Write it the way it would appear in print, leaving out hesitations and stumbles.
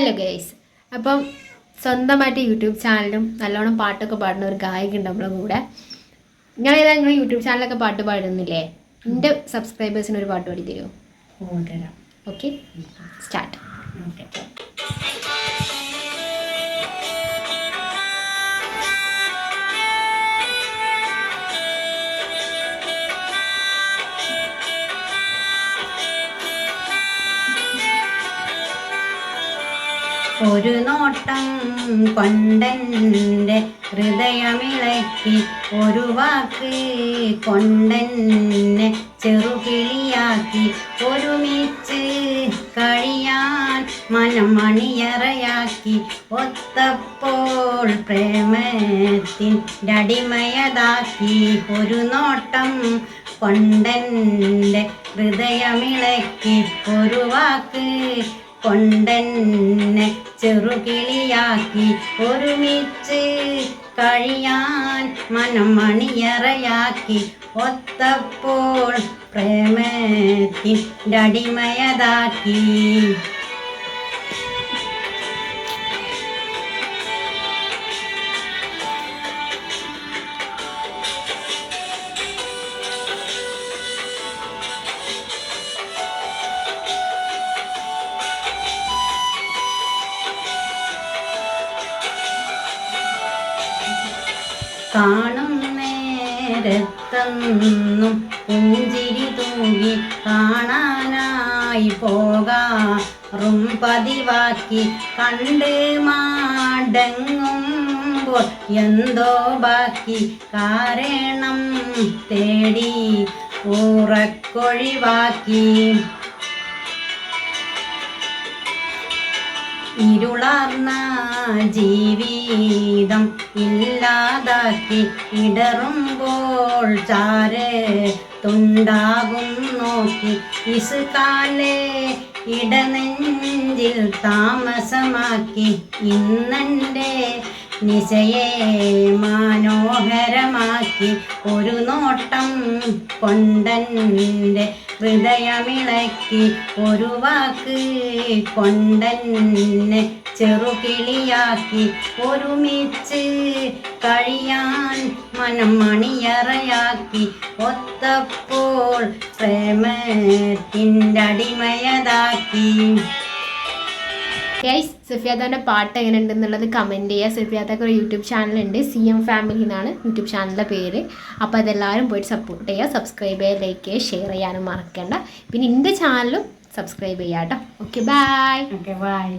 Hello guys, അപ്പം സ്വന്തമായിട്ട് YouTube ചാനലും നല്ലോണം പാട്ടൊക്കെ പാടുന്ന ഒരു ഗായിക ഉണ്ട് നമ്മളെ കൂടെ. നിങ്ങൾ യൂട്യൂബ് ചാനലൊക്കെ പാട്ട് പാടുന്നില്ലേ? എൻ്റെ സബ്സ്ക്രൈബേഴ്സിന് ഒരു പാട്ട് പാടി തരുമോ? Okay, start. ഒരു നോട്ടം കൊണ്ടെൻ്റെ ഹൃദയമിളക്കി, ഒരു വാക്ക് കൊണ്ടെന്നെ ചെറുകിളിയാക്കി, ഒരുമിച്ച് കഴിയാൻ മനം മണിയറയാക്കി, ഒത്തപ്പോൾ പ്രേമത്തിൻ്റെ അടിമയതാക്കി. ഒരു നോട്ടം കൊണ്ടെൻ്റെ ഹൃദയമിളക്കി, ഒരു വാക്ക് കൊണ്ടെന്നെ ചെറുകിളിയാക്കി, ഒരുമിച്ച് കഴിയാൻ മനം മണിയറയാക്കി, ഒത്തപ്പോൾ പ്രേമത്തിൻ്റെ അടിമയതാക്കി. കാണും നേരത്തെന്നും പുഞ്ചിരി തൂങ്ങി, കാണാനായി പോകാറും പതിവാക്കി, കണ്ട് മാടങ്ങുമ്പോൾ എന്തോ ബാക്കി, കാരണം തേടി ഉറക്കൊഴിവാക്കി. ഇരുളാർന്ന ജീവിതം ഇല്ലാതാക്കി, ഇടറുമ്പോൾ ചാരത്തുണ്ടാകും നോക്കി, ഇസുകാലെ ഇടനെഞ്ചിൽ താമസമാക്കി, ഇന്നെൻ്റെ നിശയെ മനോഹരമാക്കി. ഒരു നോട്ടം കൊണ്ടെൻ്റെ ഹൃദയമിളക്കി, ഒരു വാക്ക് കൊണ്ടെന്നെ ചെറുകിളിയാക്കി, ഒരുമിച്ച് കഴിയാൻ മനം മണിയറയാക്കി, ഒത്തപ്പോൾ പ്രേമത്തിൻ്റെ അടിമയതാക്കി. ഗൈസ്, സുഫിയാത്താൻ്റെ പാട്ട് എങ്ങനെ ഉണ്ടെന്നുള്ളത് കമൻറ്റ് ചെയ്യുക. സുഫിയാത്താക്ക് ഒരു യൂട്യൂബ് ചാനലുണ്ട്, CM ഫാമിലി എന്നാണ് യൂട്യൂബ് ചാനലിൻ്റെ പേര്. അപ്പോൾ അതെല്ലാവരും പോയിട്ട് സപ്പോർട്ട് ചെയ്യുക, സബ്സ്ക്രൈബ് ചെയ്യുക, ലൈക്ക് ചെയ്യുക, ഷെയർ ചെയ്യാനും മറക്കണ്ട. പിന്നെ എൻ്റെ ചാനലും സബ്സ്ക്രൈബ് ചെയ്യാം കേട്ടോ. Okay, bye. ബൈ.